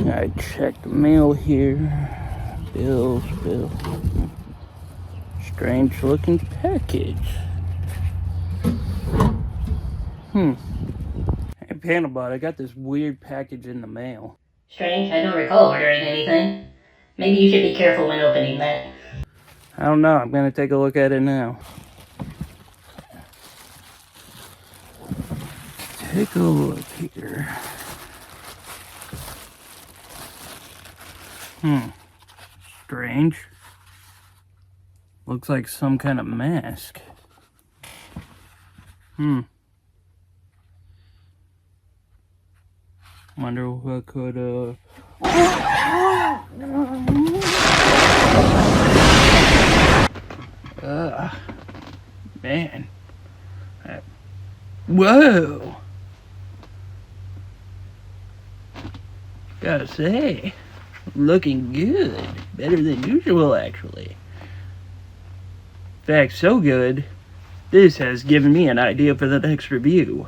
I check the mail here. Bills. Strange looking package. Hey, Panabot, I got this weird package in the mail. Strange, I don't recall ordering anything. Maybe you should be careful when opening that. I don't know, I'm gonna take a look at it now. Take a look here. Strange. Looks like some kind of mask. Wonder what could, man. Whoa! Gotta say, looking good. Better than usual, actually. In fact, so good, this has given me an idea for the next review.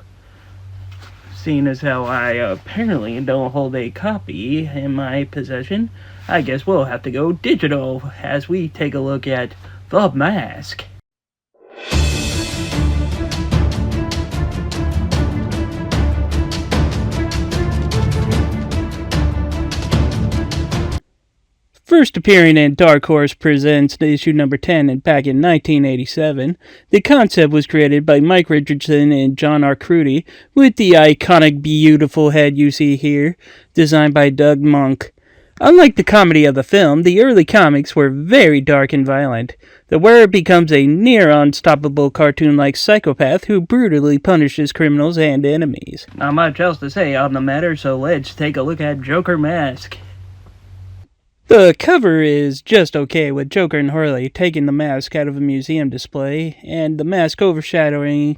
Seeing as how I apparently don't hold a copy in my possession, I guess we'll have to go digital as we take a look at The Mask. First appearing in Dark Horse Presents issue number 10 back in 1987, the concept was created by Mike Richardson and John Arcudi, with the iconic beautiful head you see here, designed by Doug Monk. Unlike the comedy of the film, the early comics were very dark and violent. The wearer becomes a near unstoppable cartoon-like psychopath who brutally punishes criminals and enemies. Not much else to say on the matter, so let's take a look at Joker Mask. The cover is just okay, with Joker and Harley taking the mask out of a museum display, and the mask overshadowing,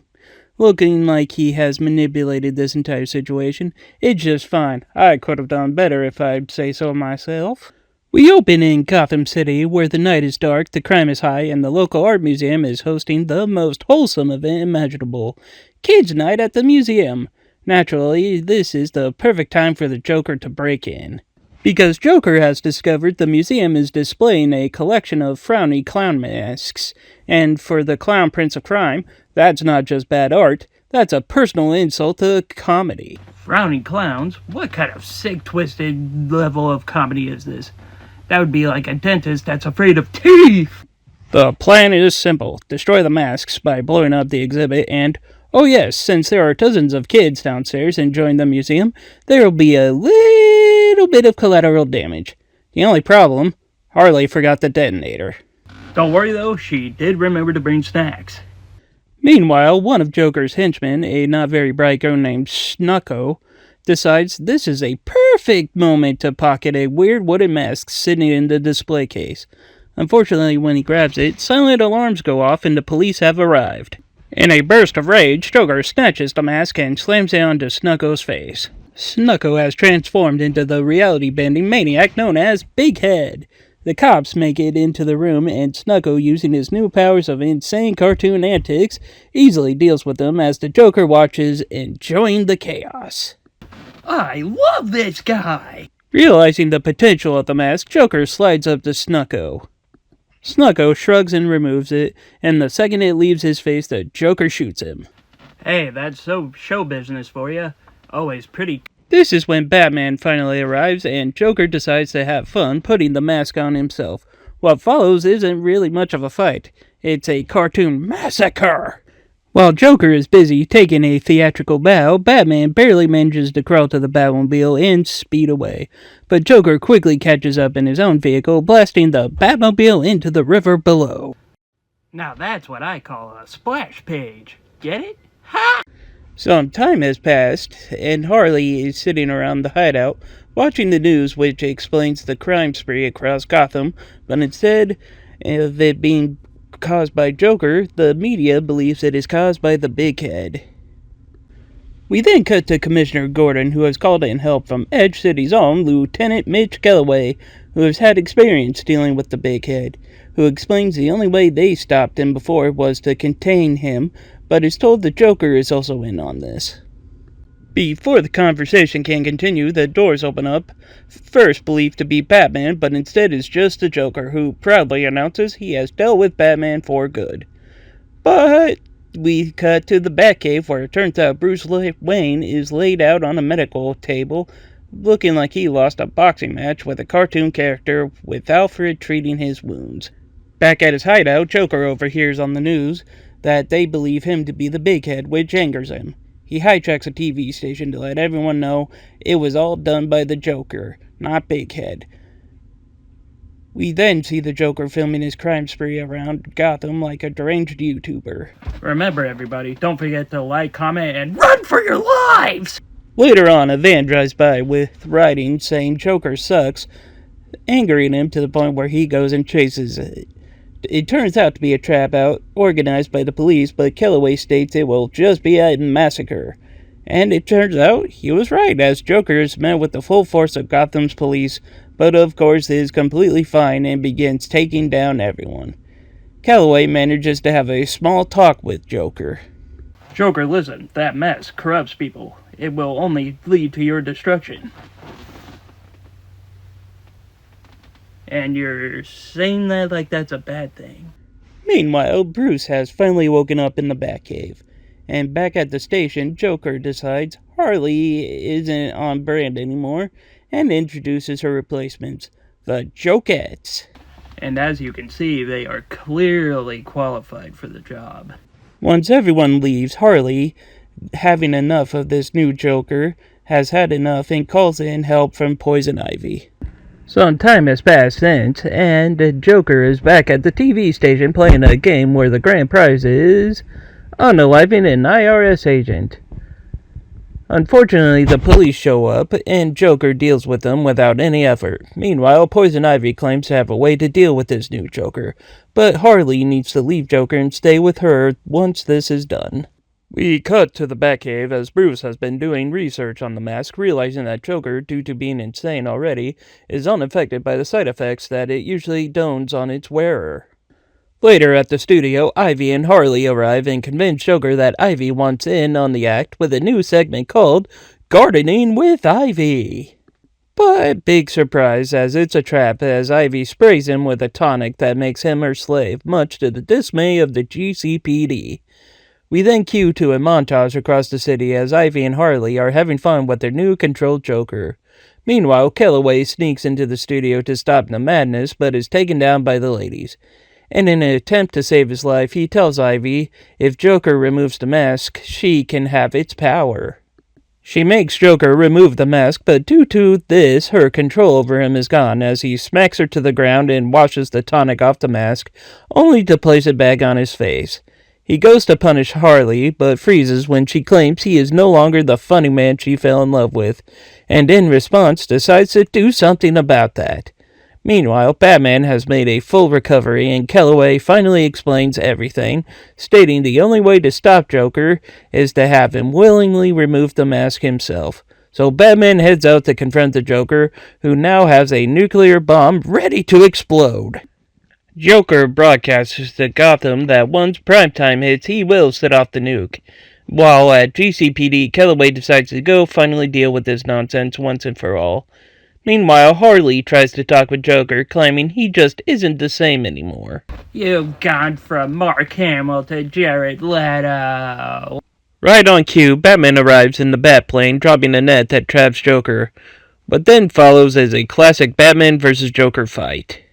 looking like he has manipulated this entire situation. It's just fine. I could have done better if I'd say so myself. We open in Gotham City, where the night is dark, the crime is high, and the local art museum is hosting the most wholesome event imaginable. Kids' Night at the museum. Naturally, this is the perfect time for the Joker to break in, because Joker has discovered the museum is displaying a collection of frowny clown masks, and for the Clown Prince of Crime, that's not just bad art, that's a personal insult to comedy. Frowny clowns? What kind of sick, twisted level of comedy is this? That would be like a dentist that's afraid of teeth! The plan is simple. Destroy the masks by blowing up the exhibit and, oh yes, since there are dozens of kids downstairs enjoying the museum, there will be a little bit of collateral damage. The only problem, Harley forgot the detonator. Don't worry though, she did remember to bring snacks. Meanwhile, one of Joker's henchmen, a not very bright girl named Snucko, decides this is a perfect moment to pocket a weird wooden mask sitting in the display case. Unfortunately, when he grabs it, silent alarms go off and the police have arrived. In a burst of rage, Joker snatches the mask and slams it onto Snucko's face. Snucko has transformed into the reality-bending maniac known as Big Head. The cops make it into the room, and Snucko, using his new powers of insane cartoon antics, easily deals with them as the Joker watches, enjoying the chaos. I love this guy! Realizing the potential of the mask, Joker slides up to Snucko. Snucko shrugs and removes it, and the second it leaves his face, the Joker shoots him. Hey, that's so show business for you. Always pretty. This is when Batman finally arrives, and Joker decides to have fun putting the mask on himself. What follows isn't really much of a fight. It's a cartoon massacre. While Joker is busy taking a theatrical bow, Batman barely manages to crawl to the Batmobile and speed away. But Joker quickly catches up in his own vehicle, blasting the Batmobile into the river below. Now that's what I call a splash page. Get it? Ha! Some time has passed, and Harley is sitting around the hideout, watching the news which explains the crime spree across Gotham, but instead of it being caused by Joker, the media believes it is caused by the Big Head. We then cut to Commissioner Gordon, who has called in help from Edge City's own Lieutenant Mitch Galloway, who has had experience dealing with the Big Head, who explains the only way they stopped him before was to contain him, but is told the Joker is also in on this. Before the conversation can continue, the doors open up. First believed to be Batman, but instead is just the Joker, who proudly announces he has dealt with Batman for good. But we cut to the Batcave, where it turns out Bruce Wayne is laid out on a medical table, looking like he lost a boxing match with a cartoon character, with Alfred treating his wounds. Back at his hideout, Joker overhears on the news that they believe him to be the Big Head, which angers him. He hijacks a TV station to let everyone know it was all done by the Joker, not Big Head. We then see the Joker filming his crime spree around Gotham like a deranged YouTuber. Remember, everybody, don't forget to like, comment, and run for your lives! Later on, a van drives by with writing saying Joker sucks, angering him to the point where he goes and chases it. It turns out to be a trap out organized by the police, but Kellaway states it will just be a massacre. And it turns out he was right, as Joker is met with the full force of Gotham's police, but of course is completely fine and begins taking down everyone. Calloway manages to have a small talk with Joker. Joker, listen, that mess corrupts people. It will only lead to your destruction. And you're saying that like that's a bad thing. Meanwhile, Bruce has finally woken up in the Batcave. And back at the station, Joker decides Harley isn't on brand anymore and introduces her replacements, the Jokettes. And as you can see, they are clearly qualified for the job. Once everyone leaves, Harley, having enough of this new Joker, has had enough and calls in help from Poison Ivy. Some time has passed since, and the Joker is back at the TV station playing a game where the grand prize is unaliving an IRS agent. Unfortunately, the police show up, and Joker deals with them without any effort. Meanwhile, Poison Ivy claims to have a way to deal with this new Joker, but Harley needs to leave Joker and stay with her once this is done. We cut to the Batcave as Bruce has been doing research on the mask, realizing that Joker, due to being insane already, is unaffected by the side effects that it usually dawns on its wearer. Later at the studio, Ivy and Harley arrive and convince Joker that Ivy wants in on the act with a new segment called Gardening with Ivy. But big surprise, as it's a trap, as Ivy sprays him with a tonic that makes him her slave, much to the dismay of the GCPD. We then cue to a montage across the city as Ivy and Harley are having fun with their new controlled Joker. Meanwhile, Kellaway sneaks into the studio to stop the madness, but is taken down by the ladies. And in an attempt to save his life, he tells Ivy if Joker removes the mask, she can have its power. She makes Joker remove the mask, but due to this, her control over him is gone, as he smacks her to the ground and washes the tonic off the mask, only to place it back on his face. He goes to punish Harley, but freezes when she claims he is no longer the funny man she fell in love with, and in response decides to do something about that. Meanwhile, Batman has made a full recovery, and Kellaway finally explains everything, stating the only way to stop Joker is to have him willingly remove the mask himself. So Batman heads out to confront the Joker, who now has a nuclear bomb ready to explode. Joker broadcasts to Gotham that once primetime hits, he will set off the nuke. While at GCPD, Kellaway decides to go finally deal with this nonsense once and for all. Meanwhile, Harley tries to talk with Joker, claiming he just isn't the same anymore. You've gone from Mark Hamill to Jared Leto. Right on cue, Batman arrives in the Batplane, dropping a net that traps Joker, but then follows as a classic Batman vs. Joker fight.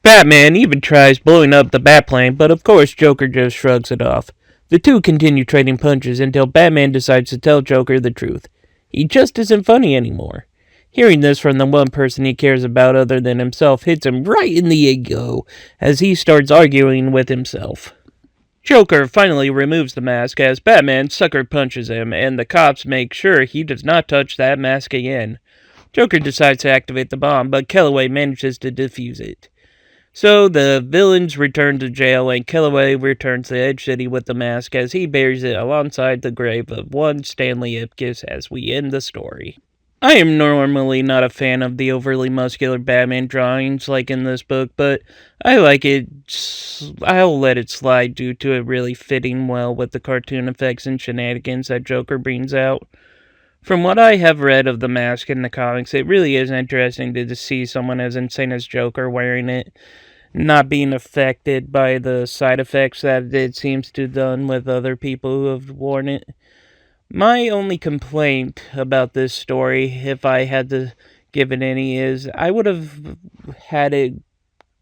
Batman even tries blowing up the Batplane, but of course Joker just shrugs it off. The two continue trading punches until Batman decides to tell Joker the truth. He just isn't funny anymore. Hearing this from the one person he cares about other than himself hits him right in the ego, as he starts arguing with himself. Joker finally removes the mask as Batman sucker punches him, and the cops make sure he does not touch that mask again. Joker decides to activate the bomb, but Kellaway manages to defuse it. So the villains return to jail, and Kellaway returns to Edge City with the mask as he buries it alongside the grave of one Stanley Ipkiss as we end the story. I am normally not a fan of the overly muscular Batman drawings like in this book, but I like it. I'll let it slide due to it really fitting well with the cartoon effects and shenanigans that Joker brings out. From what I have read of the mask in the comics, it really is interesting to see someone as insane as Joker wearing it, not being affected by the side effects that it seems to have done with other people who have worn it. My only complaint about this story, if I had to give it any, is I would have had it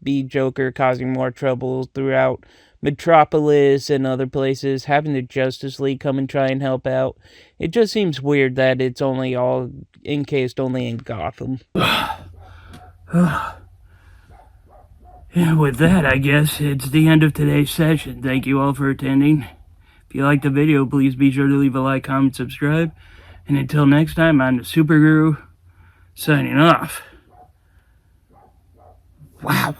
be Joker causing more trouble throughout Metropolis and other places, having the Justice League come and try and help out. It just seems weird that it's only all encased only in Gotham. Yeah, with that, I guess it's the end of today's session. Thank you all for attending. If you liked the video, please be sure to leave a like, comment, subscribe. And until next time, I'm the Super Guru, signing off. Wow.